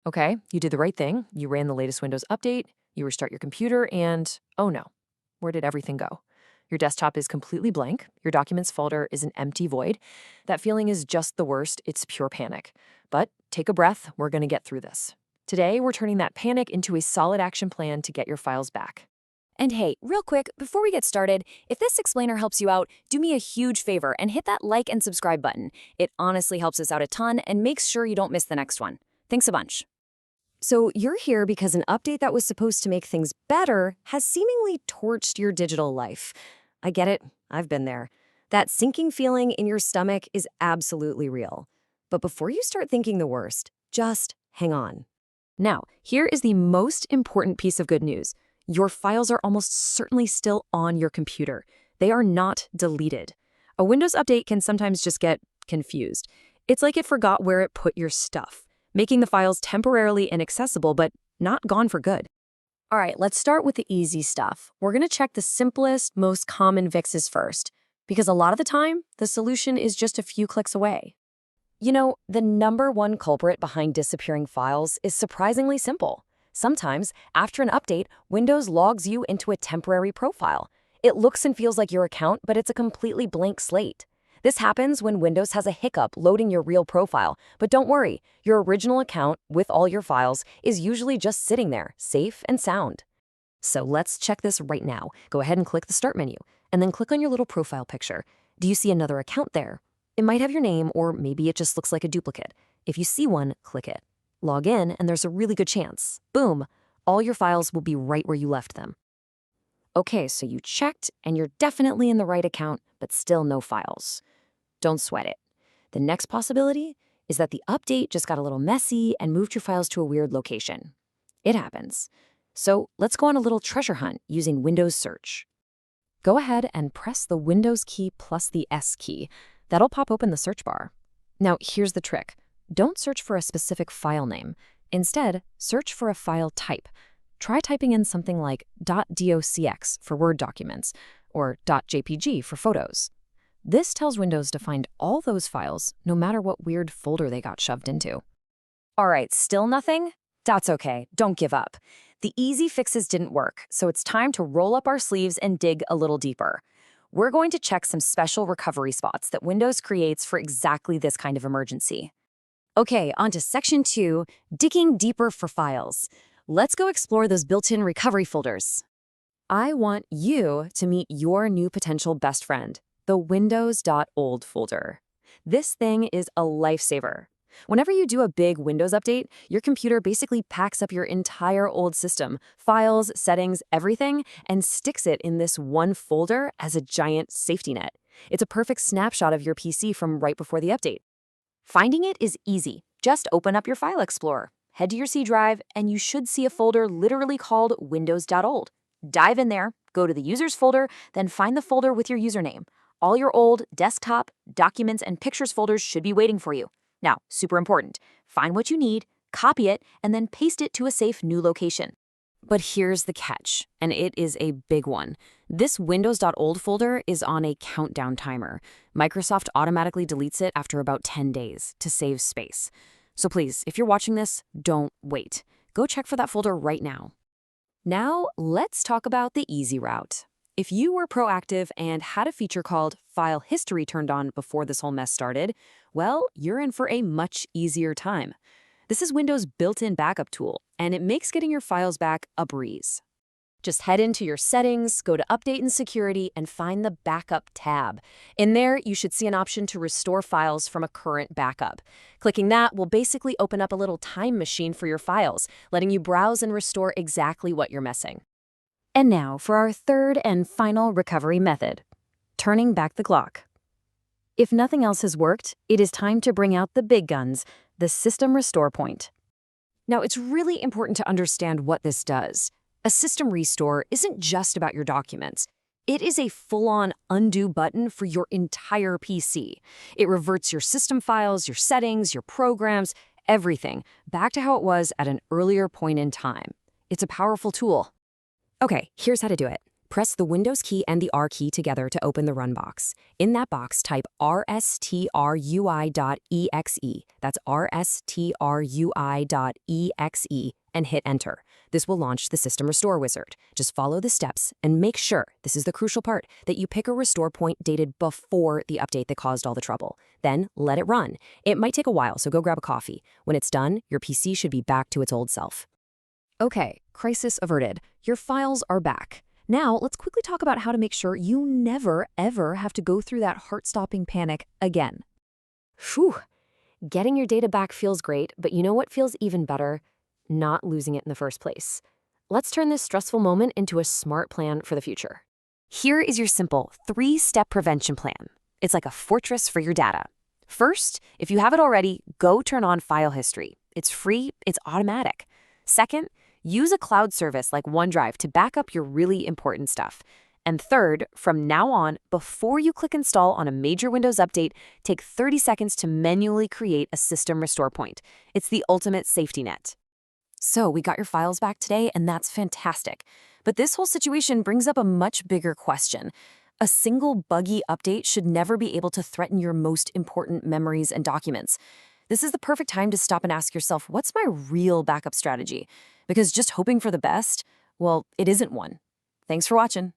Okay, you did the right thing. You ran the latest Windows update, you restart your computer, and oh no, where did everything go? Your desktop is completely blank, your documents folder is an empty void. That feeling is just the worst, it's pure panic. But take a breath, we're gonna get through this. Today, we're turning that panic into a solid action plan to get your files back. And hey, real quick, before we get started, if this explainer helps you out, do me a huge favor and hit that like and subscribe button. It honestly helps us out a ton and makes sure you don't miss the next one. Thanks a bunch. So you're here because an update that was supposed to make things better has seemingly torched your digital life. I get it. I've been there. That sinking feeling in your stomach is absolutely real. But before you start thinking the worst, just hang on. Now, here is the most important piece of good news. Your files are almost certainly still on your computer. They are not deleted. A Windows update can sometimes just get confused. It's like it forgot where it put your stuff, making the files temporarily inaccessible but not gone for good. All right, let's start with the easy stuff. We're going to check the simplest, most common fixes first, because a lot of the time, the solution is just a few clicks away. You know, the number one culprit behind disappearing files is surprisingly simple. Sometimes, after an update, Windows logs you into a temporary profile. It looks and feels like your account, but it's a completely blank slate. This happens when Windows has a hiccup loading your real profile. But don't worry, your original account, with all your files, is usually just sitting there, safe and sound. So let's check this right now. Go ahead and click the Start menu, and then click on your little profile picture. Do you see another account there? It might have your name, or maybe it just looks like a duplicate. If you see one, click it. Log in, and there's a really good chance. Boom! All your files will be right where you left them. Okay, so you checked, and you're definitely in the right account, but still no files. Don't sweat it. The next possibility is that the update just got a little messy and moved your files to a weird location. It happens. So let's go on a little treasure hunt using Windows Search. Go ahead and press the Windows key plus the S key. That'll pop open the search bar. Now, here's the trick. Don't search for a specific file name. Instead, search for a file type. Try typing in something like .docx for Word documents or .jpg for photos. This tells Windows to find all those files, no matter what weird folder they got shoved into. All right, still nothing? That's okay, don't give up. The easy fixes didn't work, so it's time to roll up our sleeves and dig a little deeper. We're going to check some special recovery spots that Windows creates for exactly this kind of emergency. Okay, on to Section 2, Digging Deeper for Files. Let's go explore those built-in recovery folders. I want you to meet your new potential best friend, the Windows.old folder. This thing is a lifesaver. Whenever you do a big Windows update, your computer basically packs up your entire old system, files, settings, everything, and sticks it in this one folder as a giant safety net. It's a perfect snapshot of your PC from right before the update. Finding it is easy. Just open up your File Explorer, head to your C drive, and you should see a folder literally called Windows.old. Dive in there, go to the Users folder, then find the folder with your username. All your old desktop, documents, and pictures folders should be waiting for you. Now, super important, find what you need, copy it, and then paste it to a safe new location. But here's the catch, and it is a big one. This Windows.old folder is on a countdown timer. Microsoft automatically deletes it after about 10 days to save space. So please, if you're watching this, don't wait. Go check for that folder right now. Now, let's talk about the easy route. If you were proactive and had a feature called File History turned on before this whole mess started, well, you're in for a much easier time. This is Windows' built-in backup tool, and it makes getting your files back a breeze. Just head into your settings, go to Update and Security, and find the Backup tab. In there, you should see an option to restore files from a current backup. Clicking that will basically open up a little time machine for your files, letting you browse and restore exactly what you're missing. And now for our third and final recovery method, turning back the clock. If nothing else has worked, it is time to bring out the big guns, the System Restore Point. Now, it's really important to understand what this does. A system restore isn't just about your documents. It is a full-on undo button for your entire PC. It reverts your system files, your settings, your programs, everything back to how it was at an earlier point in time. It's a powerful tool. Okay, here's how to do it. Press the Windows key and the R key together to open the Run box. In that box, type rstrui.exe. That's rstrui.exe and hit Enter. This will launch the System Restore Wizard. Just follow the steps and make sure, this is the crucial part, that you pick a restore point dated before the update that caused all the trouble. Then let it run. It might take a while, so go grab a coffee. When it's done, your PC should be back to its old self. Okay, crisis averted. Your files are back. Now, let's quickly talk about how to make sure you never, ever have to go through that heart-stopping panic again. Phew. Getting your data back feels great, but you know what feels even better? Not losing it in the first place. Let's turn this stressful moment into a smart plan for the future. Here is your simple 3-step prevention plan. It's like a fortress for your data. First, if you have it already, go turn on file history. It's free, it's automatic. Second, use a cloud service like OneDrive to back up your really important stuff. And third, from now on, before you click install on a major Windows update, take 30 seconds to manually create a system restore point. It's the ultimate safety net. So we got your files back today, and that's fantastic. But this whole situation brings up a much bigger question. A single buggy update should never be able to threaten your most important memories and documents. This is the perfect time to stop and ask yourself, what's my real backup strategy? Because just hoping for the best, well, it isn't one. Thanks for watching.